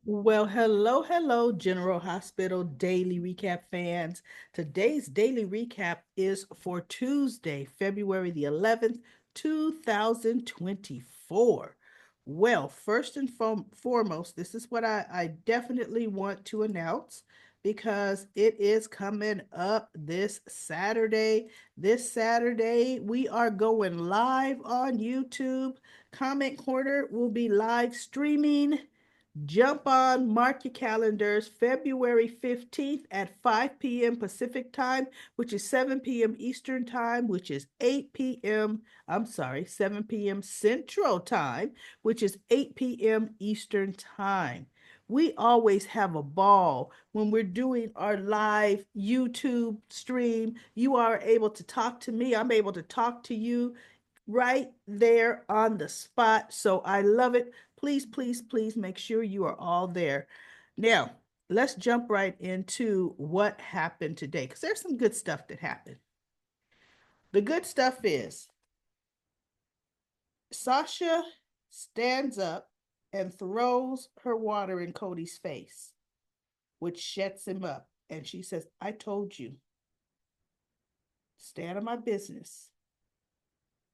Well, hello, General Hospital Daily Recap fans. Today's daily recap is for Tuesday, February the 11th, 2024. Well, first and foremost, this is what I definitely want to announce because it is coming up this Saturday. This Saturday, we are going live on YouTube. Comment Corner will be live streaming. Jump on, mark your calendars, February 15th at 5 p.m. Pacific time, which is 7 p.m. Eastern time, which is 8 p.m. I'm sorry, 7 p.m. Central time, which is 8 p.m. Eastern time. We always have a ball when we're doing our live YouTube stream. You are able to talk to me, I'm able to talk to you right there on the spot. So I love it. Please, please, please make sure you are all there. Now, let's jump right into what happened today because there's some good stuff that happened. The good stuff is Sasha stands up and throws her water in Cody's face, which shuts him up. And she says, I told you, stay out of my business.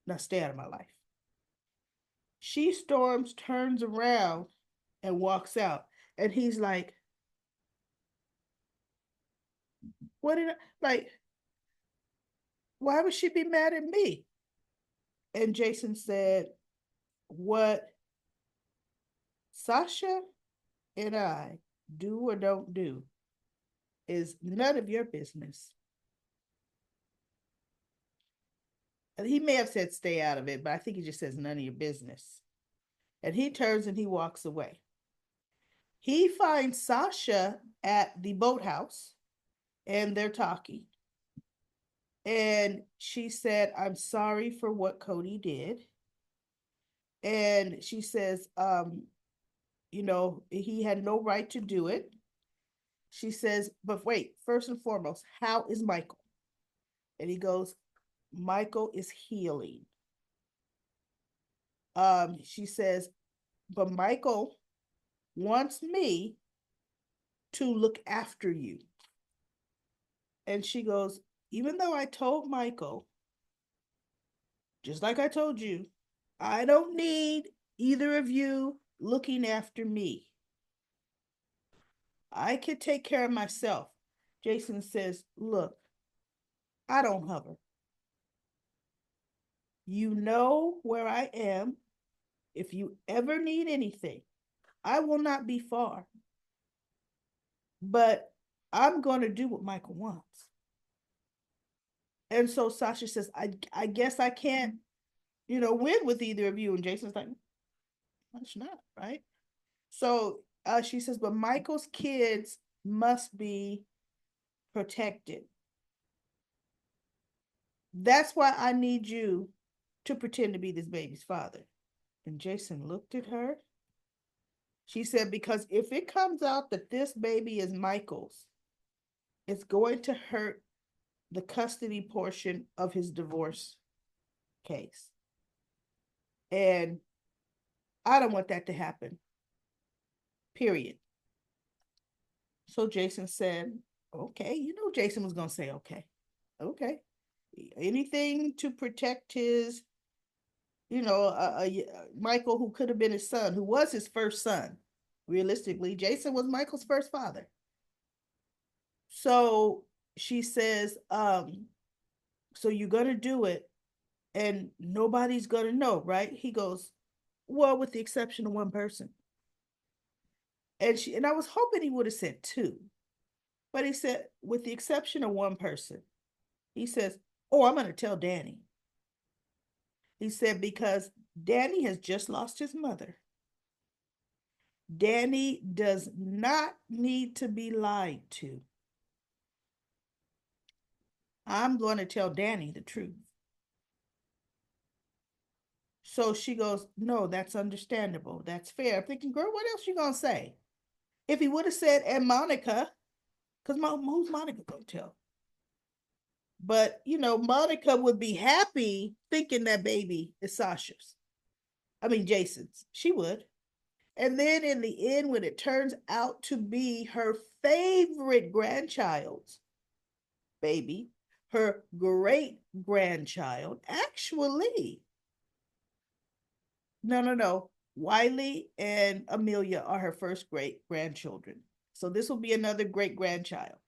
Now stay out of my life. She storms, turns around, and walks out. And he's like, what did I like? Why would she be mad at me? And Jason said, what Sasha and I do or don't do is none of your business. And he may have said stay out of it, but I think he just says none of your business. And he turns and he walks away. He finds Sasha at the boathouse and they're talking. And she said, I'm sorry for what Cody did. And she says, he had no right to do it. She says, but wait, first and foremost, how is Michael? And he goes, Michael is healing. She says, but Michael wants me to look after you. And she goes, even though I told Michael, just like I told you, I don't need either of you looking after me. I could take care of myself. Jason says, look, I don't hover. You know where I am. If you ever need anything, I will not be far. But I'm going to do what Michael wants. And so Sasha says, I guess I can't, win with either of you. And Jason's like, that's not, right? So she says, but Michael's kids must be protected. That's why I need you to pretend to be this baby's father. And Jason looked at her. She said, because if it comes out that this baby is Michael's, it's going to hurt the custody portion of his divorce case. And I don't want that to happen, period. So Jason said, okay. Jason was going to say, okay, okay. Anything to protect his, Michael, who could have been his son, who was his first son. Realistically, Jason was Michael's first father. So she says, so you're going to do it and nobody's going to know, right? He goes, well, with the exception of one person. And I was hoping he would have said two, but he said, with the exception of one person. He says, oh, I'm going to tell Danny. He said, because Danny has just lost his mother. Danny does not need to be lied to. I'm going to tell Danny the truth. So she goes, no, that's understandable. That's fair. I'm thinking, girl, what else you going to say? If he would have said, and Monica, because who's Monica going to tell? But, Monica would be happy thinking that baby is Sasha's. I mean, Jason's. She would. And then in the end, when it turns out to be her favorite grandchild's baby, her great grandchild, actually, no. Wiley and Amelia are her first great grandchildren. So this will be another great grandchild.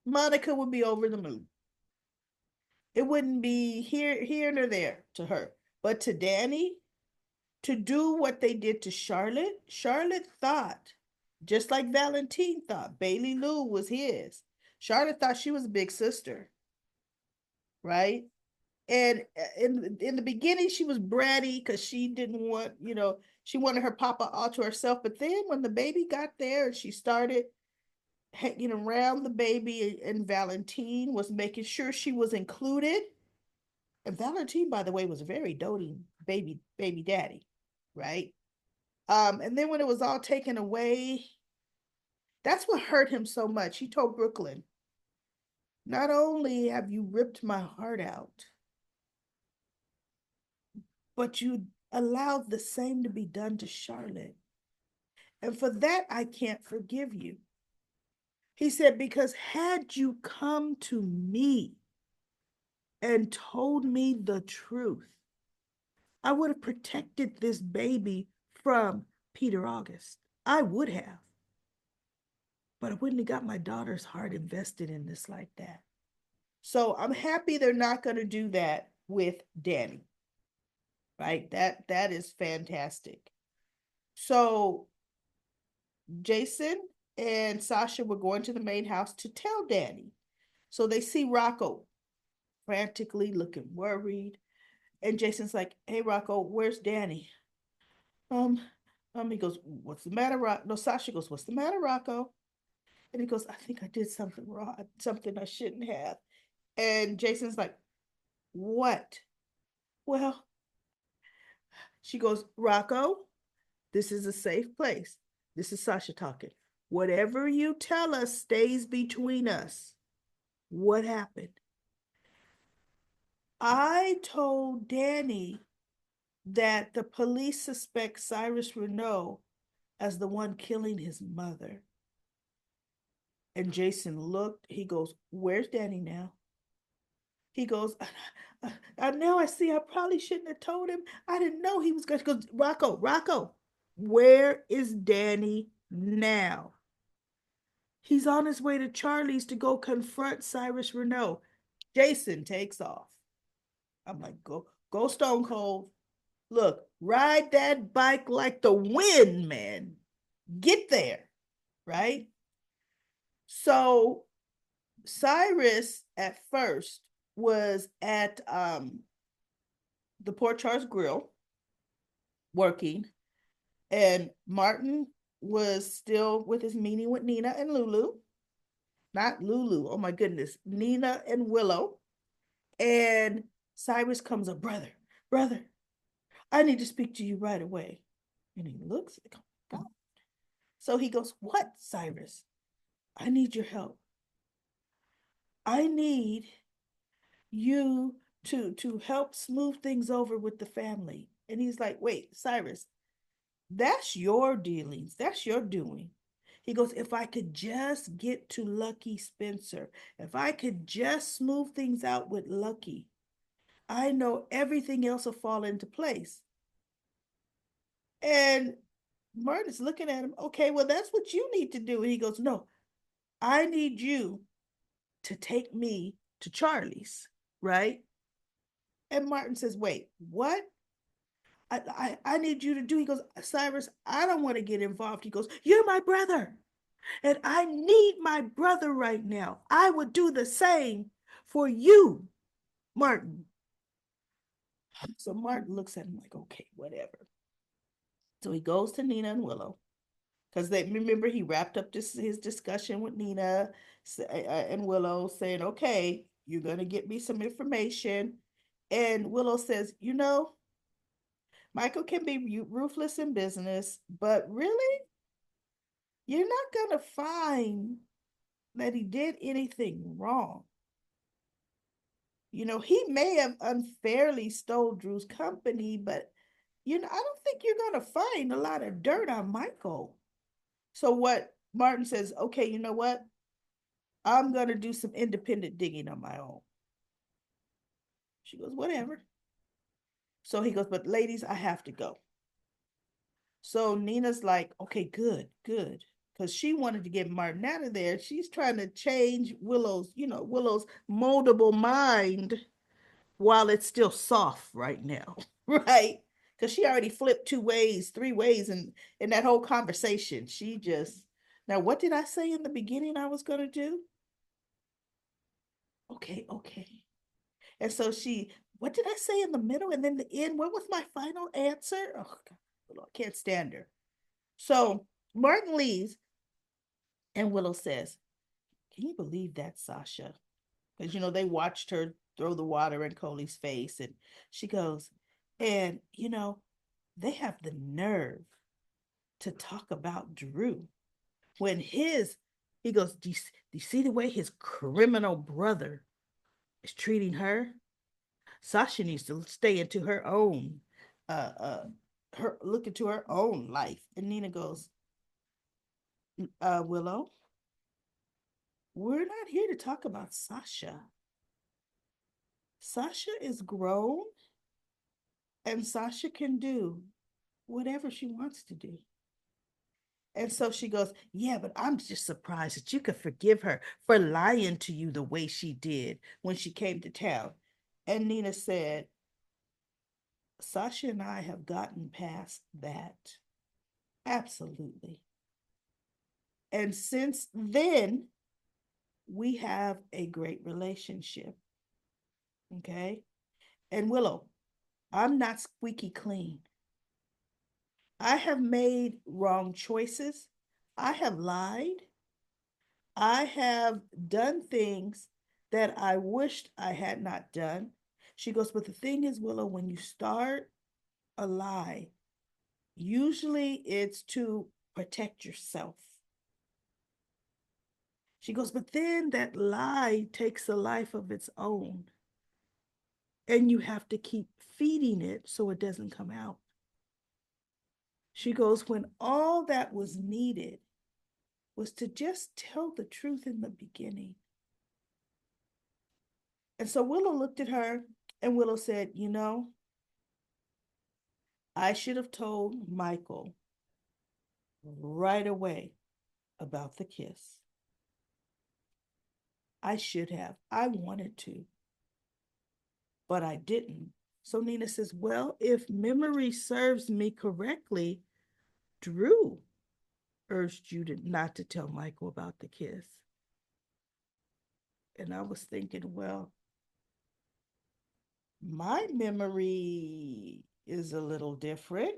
Monica would be over the moon. It wouldn't be here nor there to her. But to Danny, to do what they did to Charlotte, Charlotte thought, just like Valentine thought, Bailey Lou was his. Charlotte thought she was a big sister, right? And in the beginning, she was bratty because she didn't want, she wanted her papa all to herself. But then when the baby got there and she started hanging around the baby, and Valentine was making sure she was included. And Valentine, by the way, was a very doting baby daddy, right? And then when it was all taken away, that's what hurt him so much. He told Brooklyn, not only have you ripped my heart out, but you allowed the same to be done to Charlotte. And for that, I can't forgive you. He said, because had you come to me and told me the truth, I would have protected this baby from Peter August. I would have. But I wouldn't have got my daughter's heart invested in this like that. So I'm happy they're not going to do that with Danny. Right? That is fantastic. So Jason and Sasha were going to the main house to tell Danny. So they see Rocco frantically looking worried. And Jason's like, hey Rocco, where's Danny? Um, he goes, what's the matter, Rocco? No, Sasha goes, what's the matter, Rocco? And he goes, I think I did something wrong, something I shouldn't have. And Jason's like, what? Well, she goes, Rocco, this is a safe place. This is Sasha talking. Whatever you tell us stays between us. What happened? I told Danny that the police suspect Cyrus Renault as the one killing his mother. And Jason looked, he goes, where's Danny now? He goes, now I see I probably shouldn't have told him. I didn't know he was going to go. Rocco, where is Danny now? He's on his way to Charlie's to go confront Cyrus Renault. Jason takes off. I'm like, go Stone Cold. Look, ride that bike like the wind, man. Get there, right? So Cyrus at first was at the Port Charles Grill working, and Martin was still with his meeting with Nina and Lulu. Not Lulu, oh my goodness, Nina and Willow. And Cyrus comes up, brother, I need to speak to you right away. And he looks, oh God. So he goes, what, Cyrus? I need your help. I need you to help smooth things over with the family. And he's like, wait, Cyrus, that's your dealings. That's your doing. He goes, if I could just get to Lucky Spencer, if I could just smooth things out with Lucky, I know everything else will fall into place. And Martin's looking at him, okay, well, that's what you need to do. And he goes, no, I need you to take me to Charlie's, right? And Martin says, wait, what? I need you to do. He goes, Cyrus, I don't want to get involved. He goes, you're my brother. And I need my brother right now. I would do the same for you, Martin. So Martin looks at him like, okay, whatever. So he goes to Nina and Willow because they remember he wrapped up his discussion with Nina and Willow saying, okay, you're going to get me some information. And Willow says, Michael can be ruthless in business, but really, you're not going to find that he did anything wrong. He may have unfairly stole Drew's company, but I don't think you're going to find a lot of dirt on Michael. So what Martin says, okay, you know what? I'm going to do some independent digging on my own. She goes, whatever. So he goes, but ladies, I have to go. So Nina's like, okay, good, good. Because she wanted to get Martin out of there. She's trying to change Willow's moldable mind while it's still soft right now, right? Because she already flipped 2 ways, 3 ways in that whole conversation. She just now, what did I say in the beginning I was gonna do? Okay, okay. And so what did I say in the middle and then the end? What was my final answer? Oh God, I can't stand her. So Martin leaves and Willow says, can you believe that, Sasha? Because they watched her throw the water in Coley's face, and she goes, and they have the nerve to talk about Drew when he goes, do you see the way his criminal brother is treating her? Sasha needs to stay into her own, her look into her own life. And Nina goes, Willow, we're not here to talk about Sasha. Sasha is grown and Sasha can do whatever she wants to do. And so she goes, yeah, but I'm just surprised that you could forgive her for lying to you the way she did when she came to town. And Nina said, Sasha and I have gotten past that. Absolutely. And since then, we have a great relationship. Okay. And Willow, I'm not squeaky clean. I have made wrong choices. I have lied. I have done things that I wished I had not done. She goes, but the thing is, Willow, when you start a lie, usually it's to protect yourself. She goes, but then that lie takes a life of its own. And you have to keep feeding it so it doesn't come out. She goes, when all that was needed was to just tell the truth in the beginning. And so Willow looked at her and Willow said, I should have told Michael right away about the kiss. I should have. I wanted to, but I didn't. So Nina says, well, if memory serves me correctly, Drew urged you not to tell Michael about the kiss. And I was thinking, well, my memory is a little different.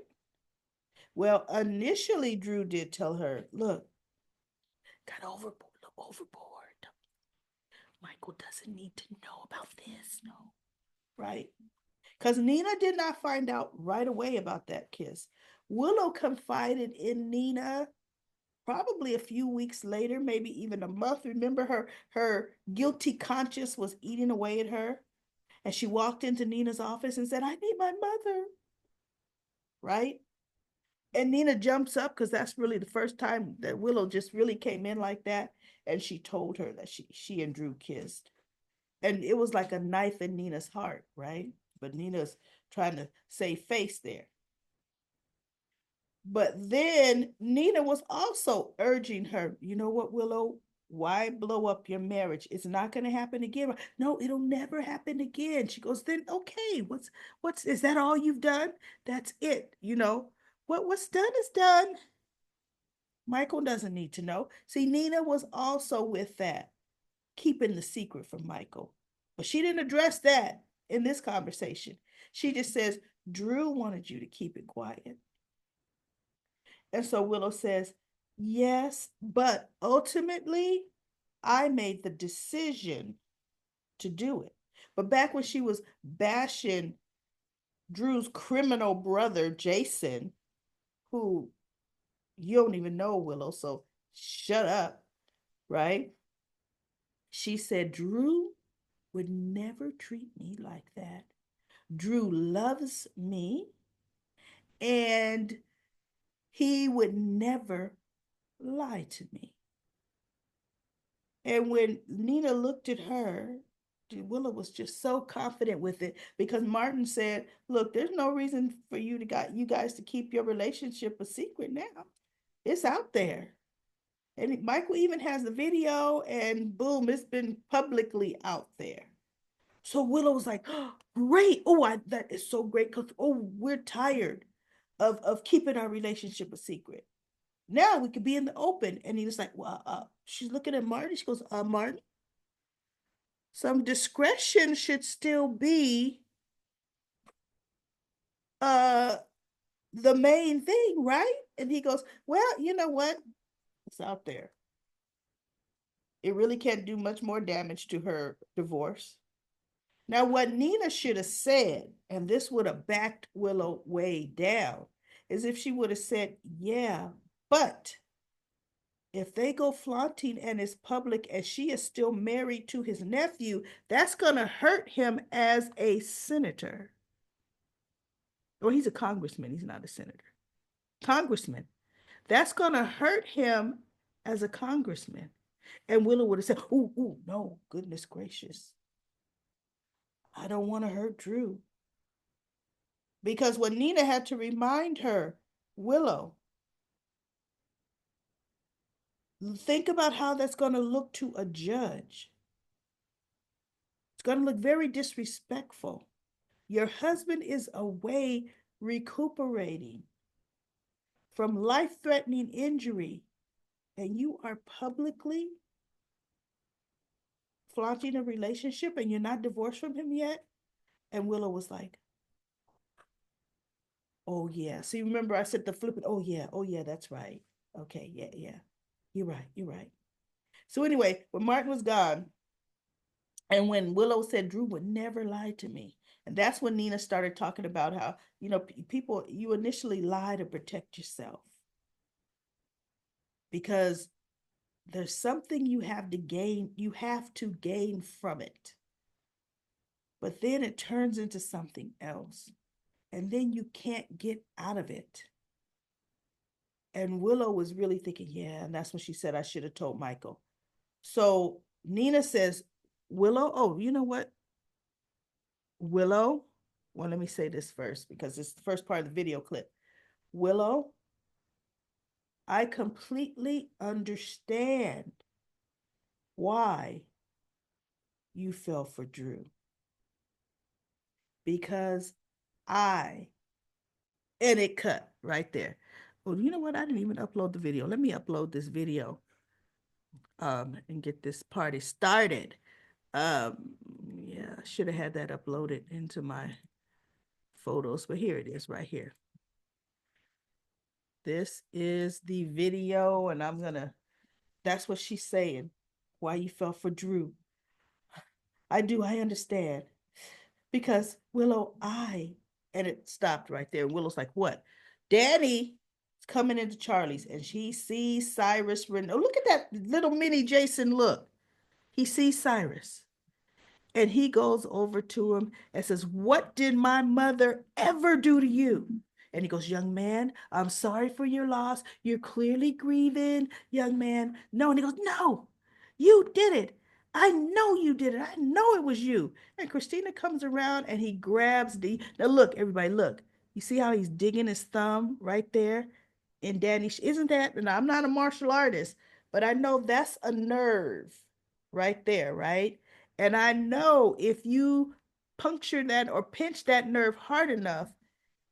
Well, initially, Drew did tell her, look, got overboard. Michael doesn't need to know about this, no. Right? Because Nina did not find out right away about that kiss. Willow confided in Nina probably a few weeks later, maybe even a month. Remember, her guilty conscience was eating away at her. And she walked into Nina's office and said, I need my mother. Right? And Nina jumps up because that's really the first time that Willow just really came in like that. And she told her that she and Drew kissed. And it was like a knife in Nina's heart, right? But Nina's trying to save face there. But then Nina was also urging her, you know what, Willow? Why blow up your marriage? It's not going to happen again. No, it'll never happen again. She goes, then okay, what's is that all you've done? That's it. What's done is done. Michael doesn't need to know. See, Nina was also with that, keeping the secret from Michael. But she didn't address that in this conversation. She just says, Drew wanted you to keep it quiet. And so Willow says, yes, but ultimately, I made the decision to do it. But back when she was bashing Drew's criminal brother, Jason, who you don't even know, Willow, so shut up, right? She said, Drew would never treat me like that. Drew loves me And he would never lie to me. And when Nina looked at her, Willow was just so confident with it because Martin said, "Look, there's no reason for you guys to keep your relationship a secret now. It's out there." And Michael even has the video, and boom, it's been publicly out there. So Willow was like, "Oh, great! That is so great because we're tired of keeping our relationship a secret. Now we could be in the open." And he was like, "Well, she's looking at Martin. She goes, Martin, some discretion should still be uh the main thing, right?" And he goes, "Well, you know what? It's out there. It really can't do much more damage to her divorce." Now, what Nina should have said, and this would have backed Willow way down, is if she would have said, "Yeah, but if they go flaunting and it's public and she is still married to his nephew, that's going to hurt him as a senator." Or he's a congressman, he's not a senator. Congressman. That's going to hurt him as a congressman. And Willow would have said, "Ooh, no, goodness gracious. I don't want to hurt Drew." Because when Nina had to remind her, "Willow, think about how that's going to look to a judge. It's going to look very disrespectful. Your husband is away recuperating from life threatening injury, and you are publicly flaunting a relationship and you're not divorced from him yet." And Willow was like, "Oh, yeah." See, remember I said the flip it. Oh, yeah, that's right. Okay, yeah, yeah. You're right. So, anyway, when Martin was gone, and when Willow said Drew would never lie to me, and that's when Nina started talking about how, people, you initially lie to protect yourself because there's something you have to gain from it. But then it turns into something else, and then you can't get out of it. And Willow was really thinking, yeah, and that's when she said, "I should have told Michael." So Nina says, "Willow, oh, you know what? Willow, well, let me say this first because it's the first part of the video clip. Willow, I completely understand why you fell for Drew because I," and it cut right there. Well, you know what? I didn't even upload the video. Let me upload this video and get this party started. Um, yeah, I should have had that uploaded into my photos, but here it is right here. This is the video, and that's what she's saying. Why you fell for Drew. I understand. Because Willow, and it stopped right there. Willow's like, "What?" Danny is coming into Charlie's, and she sees Cyrus. Oh, look at that little mini Jason look. He sees Cyrus. And he goes over to him and says, "What did my mother ever do to you?" And he goes, "Young man, I'm sorry for your loss. You're clearly grieving, young man." No, and he goes, "No, you did it. I know you did it. I know it was you." And Christina comes around and he grabs the. Now, look, everybody, look. You see how he's digging his thumb right there? And Danny, isn't that? And I'm not a martial artist, but I know that's a nerve right there, right? And I know if you puncture that or pinch that nerve hard enough,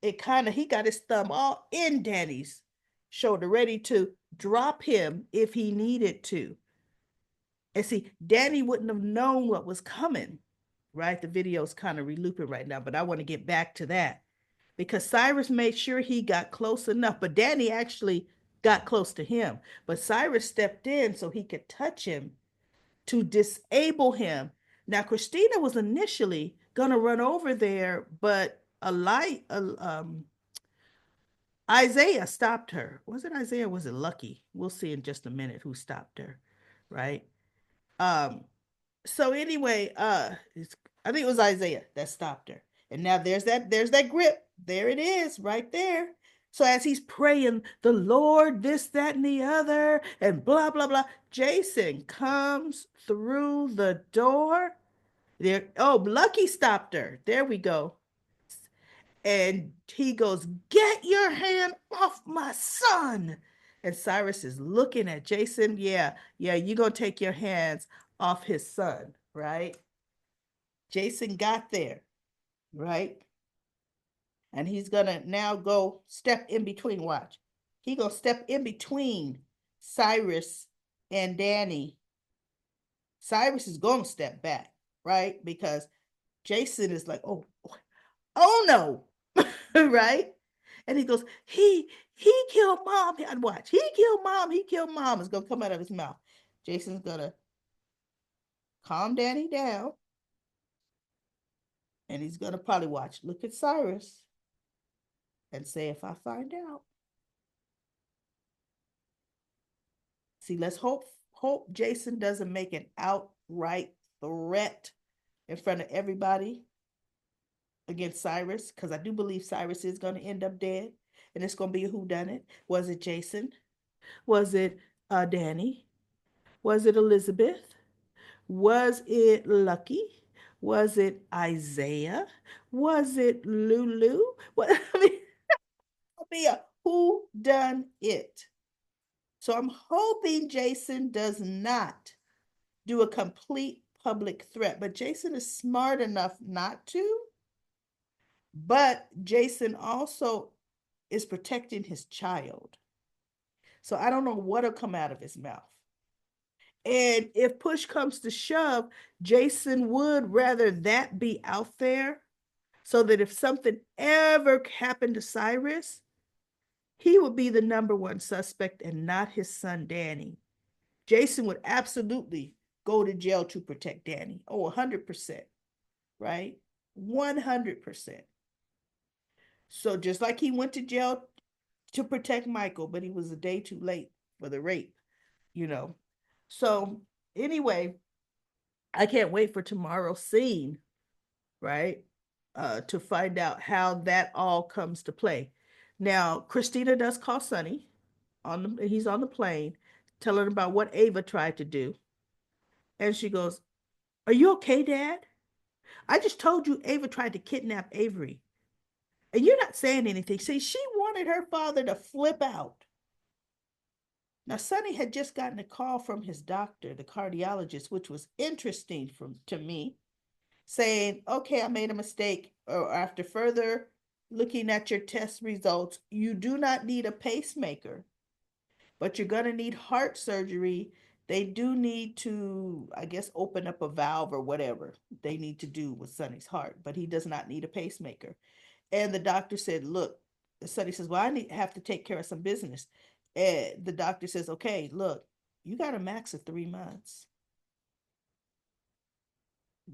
he got his thumb all in Danny's shoulder, ready to drop him if he needed to. And see, Danny wouldn't have known what was coming, right? The video's kind of relooping right now, but I want to get back to that because Cyrus made sure he got close enough, but Danny actually got close to him. But Cyrus stepped in so he could touch him to disable him. Now, Christina was initially gonna run over there, but Isaiah stopped her. Was it Isaiah? Or was it Lucky? We'll see in just a minute who stopped her, right? Um. So anyway, I think it was Isaiah that stopped her, And now there's that grip. There it is, right there. So as he's praying, the Lord, this, that, and the other, and blah, blah, blah, Jason comes through the door. There, oh, Lucky stopped her. There we go. And he goes, "Get your hand off my son." And Cyrus is looking at Jason. Yeah, yeah, you're going to take your hands off his son, right? Jason got there, right? And he's going to now go step in between. Watch. He going to step in between Cyrus and Danny. Cyrus is going to step back, right? Because Jason is like, oh no, right? And he goes, he killed mom. And watch, he killed mom. He killed mom. It's gonna come out of his mouth. Jason's gonna calm Danny down, and he's gonna probably look at Cyrus, and say, "If I find out." See, let's hope Jason doesn't make an outright threat in front of everybody against Cyrus, because I do believe Cyrus is gonna end up dead, and it's gonna be a whodunit. Was it Jason? Was it Danny? Was it Elizabeth? Was it Lucky? Was it Isaiah? Was it Lulu? What I mean, it'll be a who done it. So I'm hoping Jason does not do a complete public threat, but Jason is smart enough not to. But Jason also is protecting his child. So I don't know what'll come out of his mouth. And if push comes to shove, Jason would rather that be out there so that if something ever happened to Cyrus, he would be the number one suspect and not his son Danny. Jason would absolutely go to jail to protect Danny. Oh, 100%, right? 100%. So just like he went to jail to protect Michael, but he was a day too late for the rape, you know. So anyway, I can't wait for tomorrow's scene, right? To find out how that all comes to play. Now, Christina does call Sonny he's on the plane, telling about what Ava tried to do. And she goes, "Are you okay, Dad? I just told you Ava tried to kidnap Avery. And you're not saying anything." See, she wanted her father to flip out. Now, Sonny had just gotten a call from his doctor, the cardiologist, which was interesting to me, saying, "Okay, I made a mistake. Or after further looking at your test results, you do not need a pacemaker, but you're going to need heart surgery. They do need to, I guess, open up a valve or whatever they need to do with Sonny's heart, but he does not need a pacemaker." And the doctor said, "Look," Sonny says, "Well, have to take care of some business." And the doctor says, "Okay, look, you got a max of 3 months.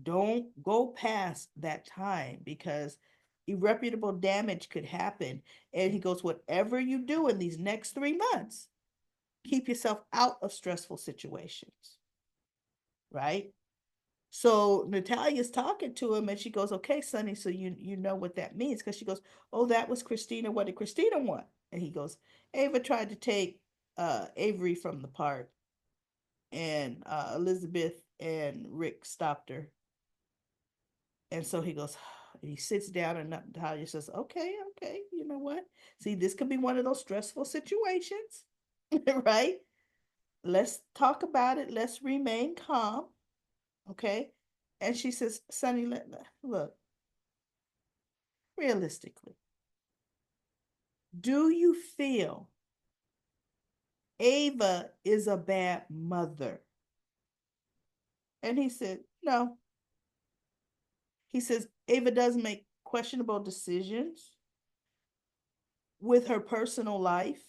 Don't go past that time because irreparable damage could happen." And he goes, "Whatever you do in these next 3 months, keep yourself out of stressful situations." Right? So Natalia's talking to him and she goes, "Okay, Sonny, so you know what that means." Because she goes, "Oh, that was Christina. What did Christina want?" And he goes, "Ava tried to take Avery from the park, and Elizabeth and Rick stopped her." And so he goes, and he sits down, and Natalia says, "Okay, okay, you know what? See, this could be one of those stressful situations, right? Let's talk about it. Let's remain calm, okay?" And she says, "Sonny, look, realistically, do you feel Ava is a bad mother?" And he said, "No." He says, "Ava does make questionable decisions with her personal life.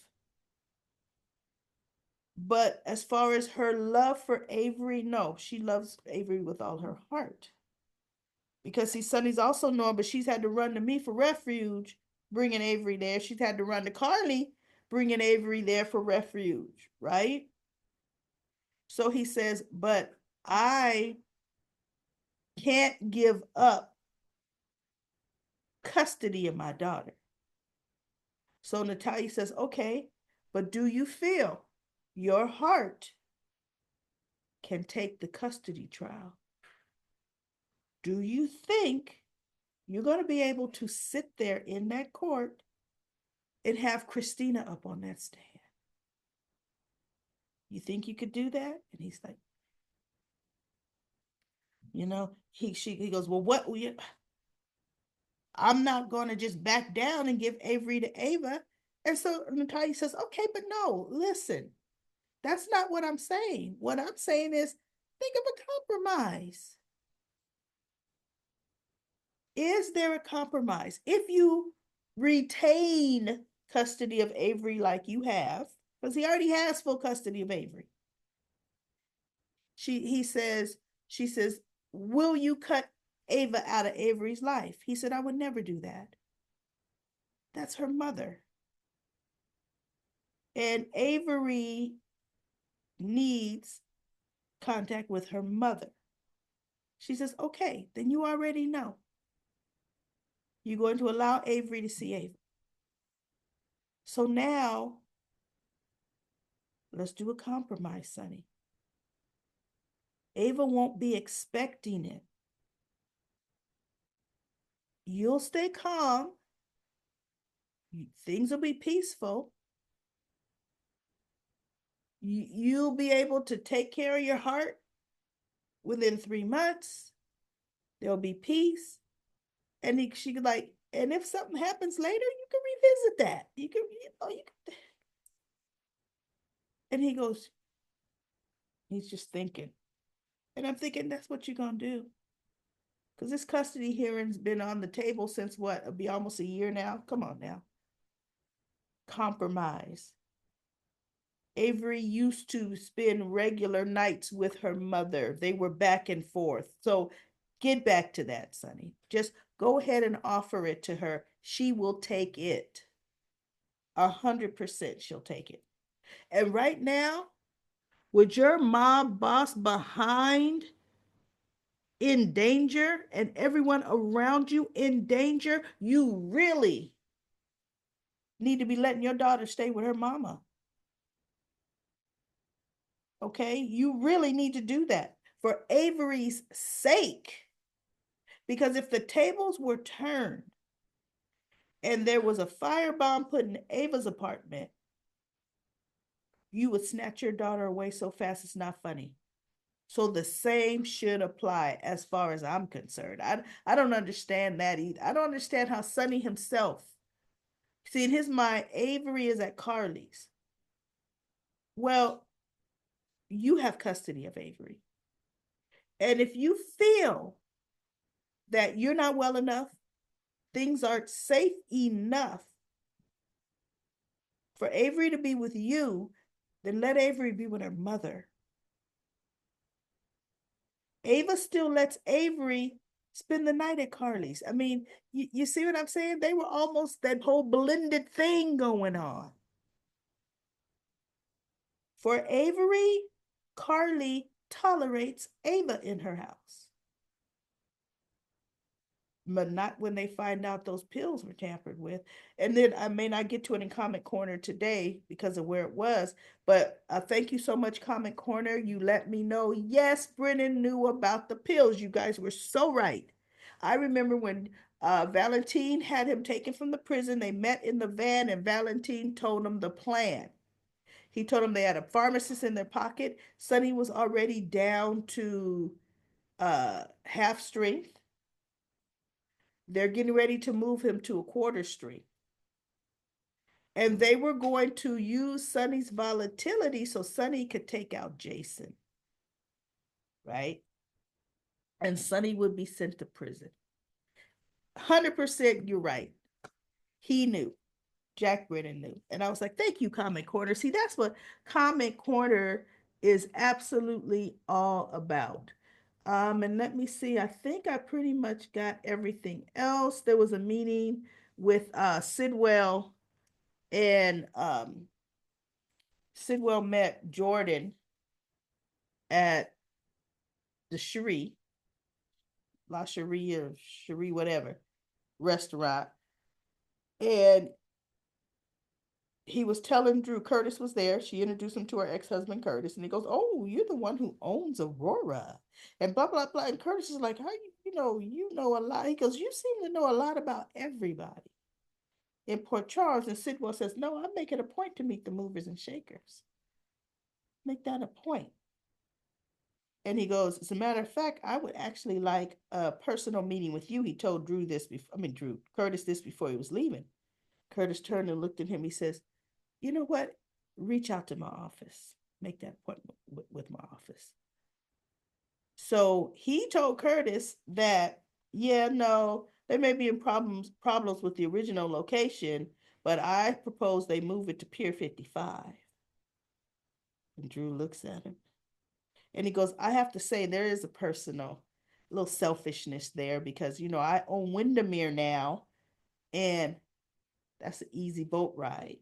But as far as her love for Avery, no, she loves Avery with all her heart. Because see, Sonny's also known, but she's had to run to me for refuge, bringing Avery there. She's had to run to Carly, bringing Avery there for refuge, right?" So he says, "But I can't give up custody of my daughter. So Natalia says, okay, but do you feel your heart can take the custody trial? Do you think you're going to be able to sit there in that court and have Christina up on that stand? You think you could do that? And he's like, he goes, well, what? I'm not going to just back down and give Avery to Ava. And so Natalia says, okay, but no, listen, that's not what I'm saying. What I'm saying is think of a compromise. Is there a compromise? If you retain custody of Avery like you have, because he already has full custody of Avery. He says, she says, will you cut Ava out of Avery's life? He said, I would never do that. That's her mother. And Avery needs contact with her mother. She says, okay, then you already know. You're going to allow Avery to see Ava. So now, let's do a compromise, Sonny. Ava won't be expecting it. You'll stay calm. Things will be peaceful. You'll be able to take care of your heart within 3 months. There'll be peace. And she could like, and if something happens later, you can revisit that. You can. And he goes, he's just thinking. And I'm thinking, that's what you're going to do. Because this custody hearing's been on the table since what? It'll be almost a year now. Come on now. Compromise. Avery used to spend regular nights with her mother. They were back and forth. So get back to that, Sonny. Just go ahead and offer it to her. She will take it. 100% she'll take it. And right now, with your mob boss behind in danger and everyone around you in danger, you really need to be letting your daughter stay with her mama. Okay? You really need to do that for Avery's sake. Because if the tables were turned and there was a firebomb put in Ava's apartment, you would snatch your daughter away so fast it's not funny. So the same should apply as far as I'm concerned. I don't understand that either. I don't understand how Sonny himself, see, in his mind, Avery is at Carly's. Well, you have custody of Avery. And if you feel that you're not well enough, things aren't safe enough for Avery to be with you, then let Avery be with her mother. Ava still lets Avery spend the night at Carly's. I mean, you see what I'm saying? They were almost that whole blended thing going on. For Avery, Carly tolerates Ava in her house. But not when they find out those pills were tampered with. And then I may not get to it in Comment Corner today because of where it was, but thank you so much, Comment Corner. You let me know. Yes, Brennan knew about the pills. You guys were so right. I remember when Valentine had him taken from the prison. They met in the van and Valentine told him the plan. He told him they had a pharmacist in their pocket. Sonny was already down to half strength. They're getting ready to move him to a quarter strength. And they were going to use Sonny's volatility so Sonny could take out Jason. Right? And Sonny would be sent to prison. 100% you're right. He knew. Jack Brennan knew. And I was like, thank you, Comment Corner. See, that's what Comment Corner is absolutely all about. And let me see, I think I pretty much got everything else. There was a meeting with Sidwell, and Sidwell met Jordan at the Cherie, La Cherie or Cherie, whatever. restaurant, and he was telling Drew Curtis was there. She introduced him to her ex-husband Curtis, and he goes, "Oh, you're the one who owns Aurora," and blah blah blah. And Curtis is like, "How you know a lot?" He goes, "You seem to know a lot about everybody in Port Charles." And Sidwell says, "No, I make it a point to meet the movers and shakers. Make that a point." And he goes, "As a matter of fact, I would actually like a personal meeting with you." He told Drew this before. I mean, Drew Curtis this before he was leaving. Curtis turned and looked at him. He says, "You know what? Reach out to my office. Make that appointment with my office." So he told Curtis that, yeah, no, there may be problems with the original location, but I propose they move it to Pier 55. And Drew looks at him and he goes, "I have to say, there is a personal little selfishness there because, I own Windermere now, and that's an easy boat ride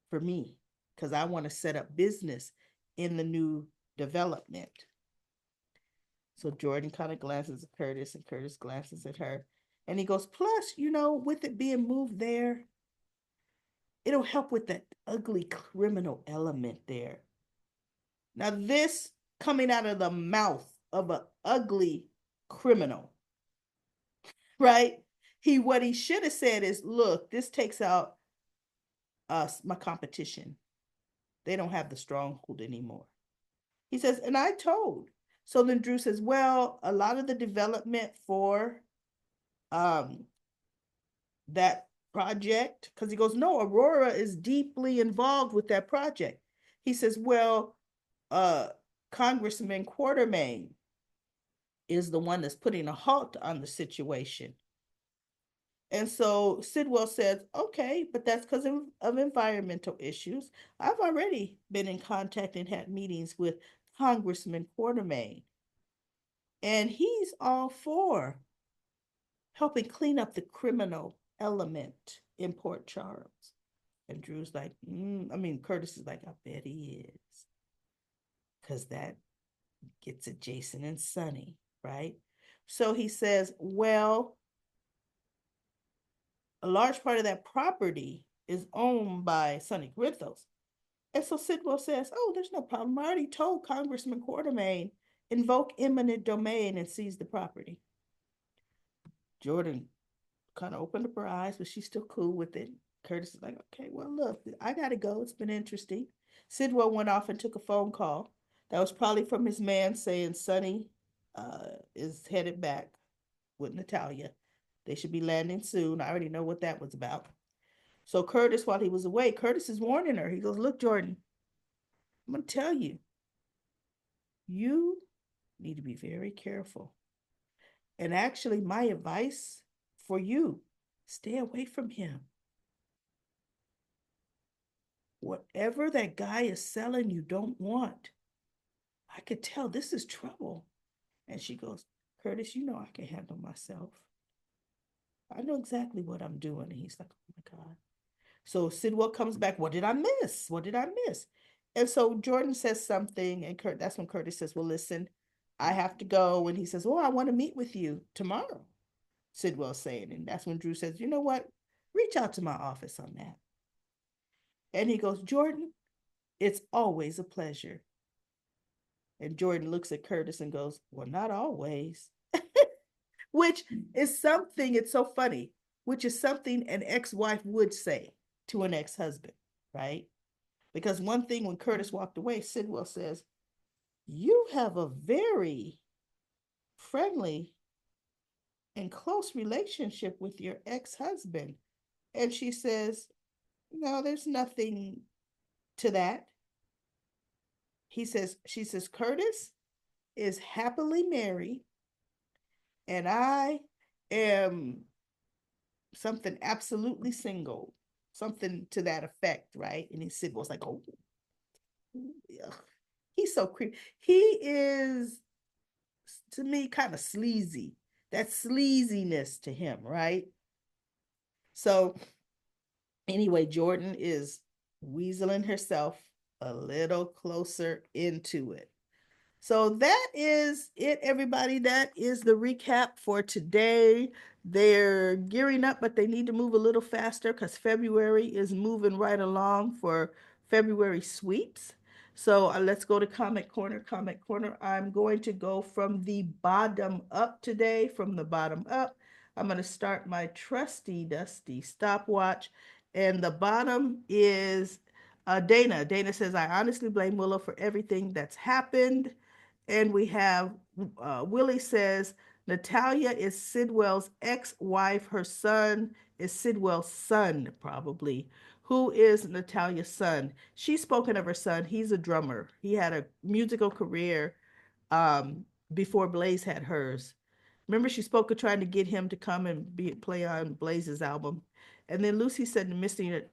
for me because I want to set up business in the new development." So Jordan kind of glances at Curtis and Curtis glances at her. And he goes, "Plus, with it being moved there, it'll help with that ugly criminal element there." Now, this coming out of the mouth of an ugly criminal, right? What he should have said is, "Look, this takes out my competition. They don't have the stronghold anymore." He says, "And I told." So then Drew says, "Well, a lot of the development for um that project," because he goes, "No, Aurora is deeply involved with that project." He says, "Well, uh Congressman Quartermain is the one that's putting a halt on the situation." And so Sidwell says, "Okay, but that's because of environmental issues. I've already been in contact and had meetings with Congressman Quartermain, and he's all for helping clean up the criminal element in Port Charles." And Drew's like, Curtis is like, "I bet he is." Because that gets at Jason and Sonny, right? So he says, "Well, a large part of that property is owned by Sonny Grithos." And so Sidwell says, "Oh, there's no problem. I already told Congressman Quartermain, invoke eminent domain and seize the property." Jordan kind of opened up her eyes, but she's still cool with it. Curtis is like, "Okay, well, look, I got to go. It's been interesting." Sidwell went off and took a phone call. That was probably from his man saying Sonny is headed back with Natalia. They should be landing soon. I already know what that was about. So Curtis, while he was away, Curtis is warning her. He goes, "Look, Jordan, I'm going to tell you, you need to be very careful. And actually, my advice for you, stay away from him. Whatever that guy is selling, you don't want. I could tell this is trouble." And she goes, "Curtis, I can handle myself. I know exactly what I'm doing." And he's like, "Oh my God." So Sidwell comes back. "What did I miss? What did I miss?" And so Jordan says something, and that's when Curtis says, "Well, listen, I have to go." And he says, "Oh, I want to meet with you tomorrow," Sidwell's saying. And that's when Drew says, "You know what? Reach out to my office on that." And he goes, "Jordan, it's always a pleasure." And Jordan looks at Curtis and goes, "Well, not always." Which is something, it's so funny, which is something an ex-wife would say to an ex-husband, right? Because one thing when Curtis walked away, Sidwell says, "You have a very friendly and close relationship with your ex-husband." And she says, "No, there's nothing to that." She says, "Curtis is happily married, and I am something absolutely single," something to that effect, right? And he Sid was like, "Oh, ugh. He's so creepy." He is, to me, kind of sleazy. That sleaziness to him, right? So anyway, Jordan is weaseling herself a little closer into it. So that is it, everybody. That is the recap for today. They're gearing up, but they need to move a little faster because February is moving right along for February sweeps. So let's go to Comment Corner. Comment Corner. I'm going to go from the bottom up today, from the bottom up. I'm going to start my trusty, dusty stopwatch. And the bottom is Dana. Dana says, I honestly blame Willow for everything that's happened. And we have Willie says, Natalia is Sidwell's ex-wife. Her son is Sidwell's son, probably. Who is Natalia's son? She's spoken of her son. He's a drummer. He had a musical career before Blaze had hers. Remember, she spoke of trying to get him to come and play on Blaze's album. And then Lucy said to Missy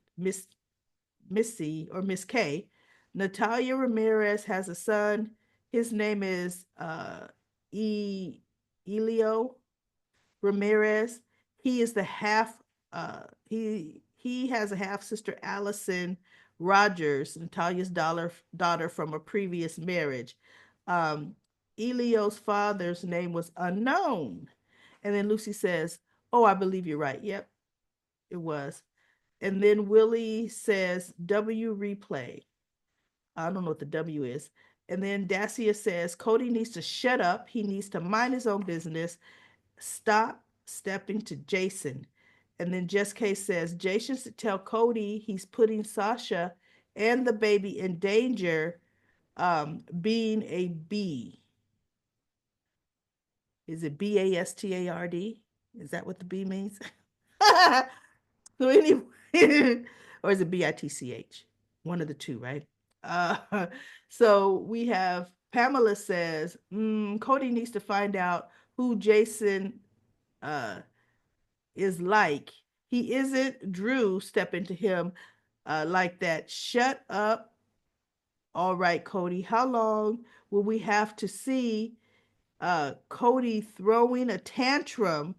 or Miss K, Natalia Ramirez has a son. His name is Elio Ramirez. He is the half. He has a half sister, Allison Rogers, Natalia's daughter from a previous marriage. Um, Elio's father's name was unknown. And then Lucy says, "Oh, I believe you're right. Yep, it was." And then Willie says, "W replay." I don't know what the W is. And then Dacia says, Cody needs to shut up. He needs to mind his own business. Stop stepping to Jason. And then Just Case says, Jason should tell Cody he's putting Sasha and the baby in danger, being a B. Is it Bastard? Is that what the B means? So anyway, or is it Bitch? One of the two, right? Uh, so we have Pamela says, Cody needs to find out who Jason uh, is like. He isn't Drew stepping to him like that. Shut up. All right, Cody. How long will we have to see Cody throwing a tantrum?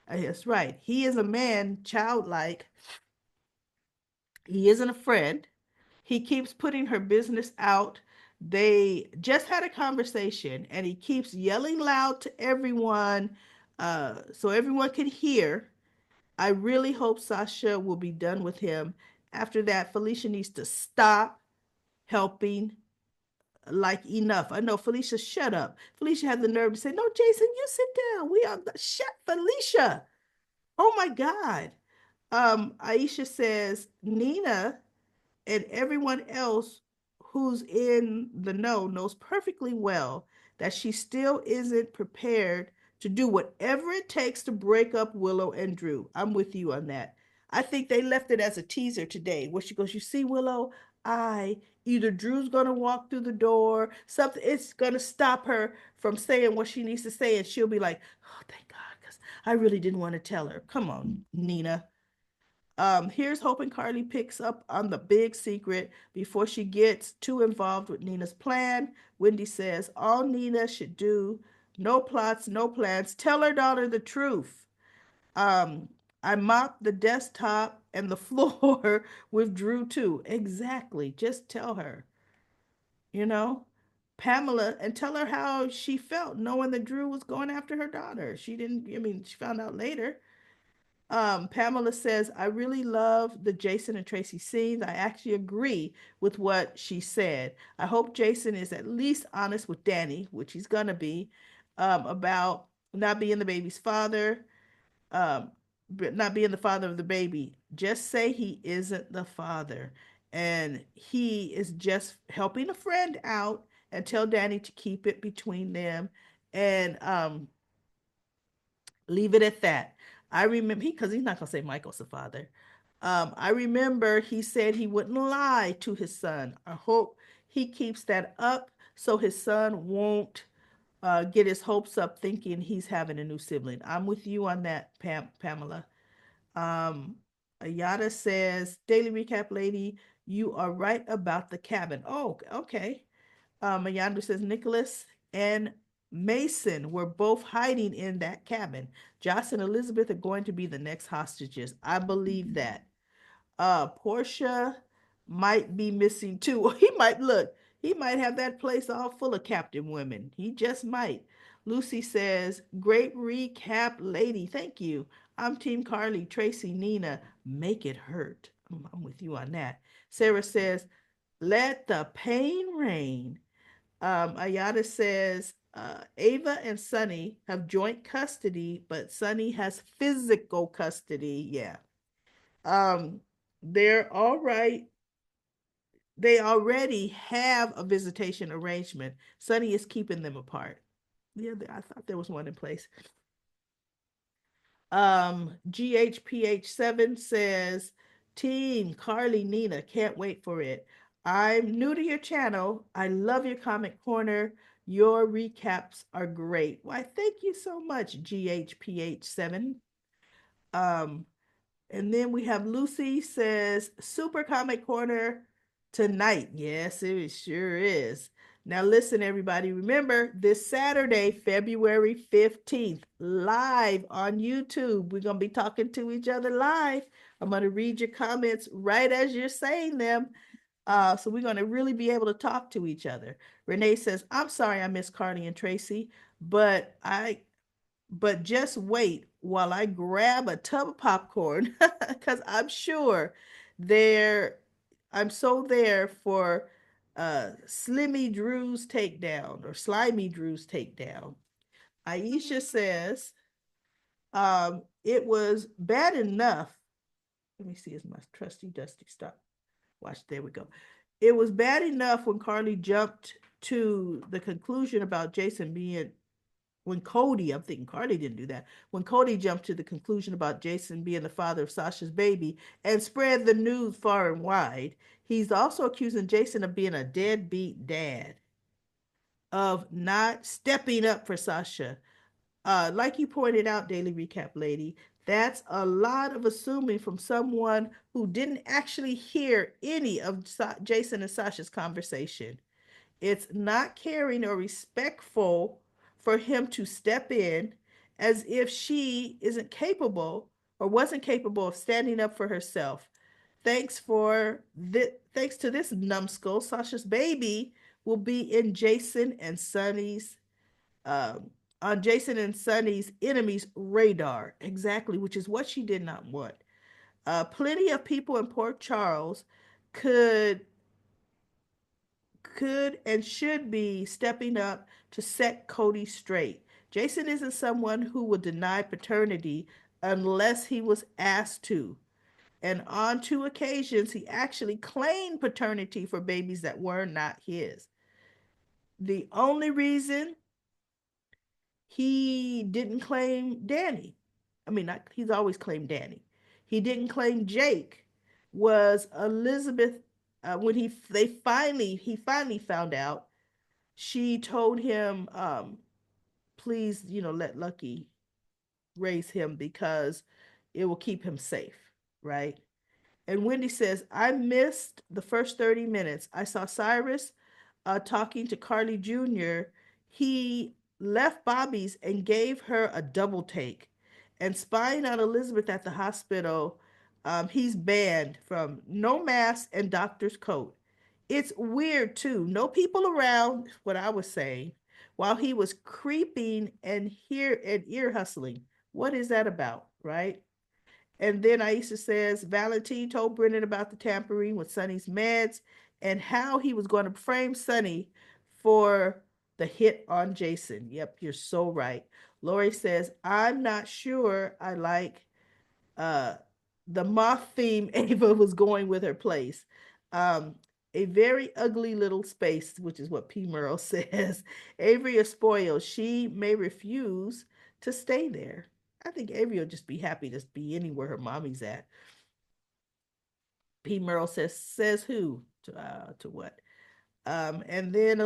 That's right. He is a man, childlike. He isn't a friend. He keeps putting her business out. They just had a conversation and he keeps yelling loud to everyone so everyone can hear. I really hope Sasha will be done with him. After that, Felicia needs to stop helping. Like, enough. I know, Felicia, shut up. Felicia had the nerve to say, no, Jason, you sit down. We are the shut, Felicia. Oh my God. Aisha says, Nina and everyone else who's in the know knows perfectly well that she still isn't prepared to do whatever it takes to break up Willow and Drew. I'm with you on that. I think they left it as a teaser today where she goes, you see, Willow, I either Drew's gonna walk through the door, something it's gonna stop her from saying what she needs to say, and she'll be like, oh, thank God, because I really didn't want to tell her. Come on, Nina. Here's hoping Carly picks up on the big secret before she gets too involved with Nina's plan. Wendy says all Nina should do, no plots, no plans, tell her daughter the truth. Um, I mopped the desktop and the floor with Drew too. Exactly. Just tell her, you know, Pamela, and tell her how she felt knowing that Drew was going after her daughter. She didn't, I mean, she found out later. Pamela says, I really love the Jason and Tracy scenes. I actually agree with what she said. I hope Jason is at least honest with Danny, which he's going to be, about not being the baby's father, um, not being the father of the baby. Just say he isn't the father. And he is just helping a friend out and tell Danny to keep it between them. And leave it at that. I remember because he's not gonna say Michael's the father. I remember he said he wouldn't lie to his son. I hope he keeps that up so his son won't get his hopes up thinking he's having a new sibling. I'm with you on that, Pamela. Um, Ayada says, Daily Recap Lady, you are right about the cabin. Oh, okay. Mayandra says Nicholas and Mason were both hiding in that cabin. Joss and Elizabeth are going to be the next hostages. I believe that. Portia might be missing too. He might look. He might have that place all full of captain women. He just might. Lucy says, great recap, lady. Thank you. I'm Team Carly, Tracy, Nina. Make it hurt. I'm with you on that. Sarah says, let the pain rain. Ayada says, Ava and Sonny have joint custody, but Sonny has physical custody. Yeah. Um, they're all right. They already have a visitation arrangement. Sonny is keeping them apart. Yeah, I thought there was one in place. GHPH7 says, Team Carly Nina, can't wait for it. I'm new to your channel. I love your comment corner. Your recaps are great. Why, thank you so much, GHPH7. Um, and then we have Lucy says, Super Comic Corner tonight. Yes, it sure is. Now, listen, everybody. Remember, this Saturday, February 15th, live on YouTube. We're going to be talking to each other live. I'm going to read your comments right as you're saying them. So we're going to really be able to talk to each other. Renee says, I'm sorry I missed Carly and Tracy, but just wait while I grab a tub of popcorn because I'm sure there, I'm so there for Slimmy Drew's takedown or Slimy Drew's takedown. Aisha says, it was bad enough. Let me see, is my trusty dusty stop watch? There we go. It was bad enough when Carly jumped to the conclusion about Jason being when Cody, I'm thinking Carly didn't do that, when Cody jumped to the conclusion about Jason being the father of Sasha's baby and spread the news far and wide, he's also accusing Jason of being a deadbeat dad, of not stepping up for Sasha. Like you pointed out, Daily Recap Lady, that's a lot of assuming from someone who didn't actually hear any of Jason and Sasha's conversation. It's not caring or respectful for him to step in as if she isn't capable or wasn't capable of standing up for herself. Thanks to this numbskull, Sasha's baby will be in Jason and Sonny's um, on Jason and Sonny's enemies' radar. Exactly, which is what she did not want. Plenty of people in Port Charles could and should be stepping up to set Cody straight. Jason isn't someone who would deny paternity unless he was asked to. And on two occasions, he actually claimed paternity for babies that were not his. The only reason he didn't claim Danny, I mean, not, he's always claimed Danny. He didn't claim Jake was Elizabeth when he finally found out. She told him, please, let Lucky raise him because it will keep him safe, right? And Wendy says, I missed the first 30 minutes. I saw Cyrus talking to Carly Jr. He left Bobby's and gave her a double take. And spying on Elizabeth at the hospital, he's banned from no mask and doctor's coat. It's weird too. No people around, what I was saying, while he was creeping and ear hustling. What is that about, right? And then Aisha says Valentine told Brennan about the tampering with Sonny's meds and how he was going to frame Sonny for the hit on Jason. Yep, you're so right. Lori says, I'm not sure I like uh, the moth theme Ava was going with her place. Um, a very ugly little space, which is what P. Merle says. Avery is spoiled. She may refuse to stay there. I think Avery will just be happy to be anywhere her mommy's at. P. Merle says who to what? And then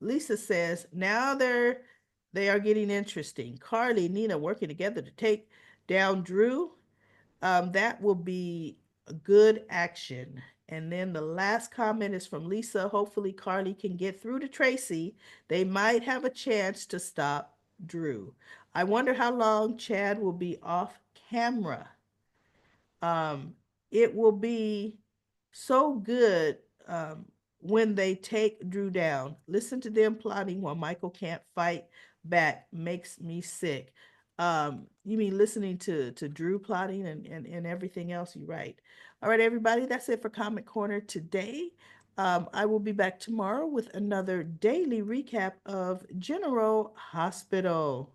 Lisa says now they are getting interesting. Carly and Nina working together to take down Drew. That will be a good action. And then the last comment is from Lisa. Hopefully, Carly can get through to Tracy. They might have a chance to stop Drew. I wonder how long Chad will be off camera. Um, it will be so good. when they take Drew down. Listen to them plotting while Michael can't fight back. Makes me sick. You mean listening to Drew plotting and everything else? You're right. All right, everybody, that's it for Comic Corner today. I will be back tomorrow with another daily recap of General Hospital.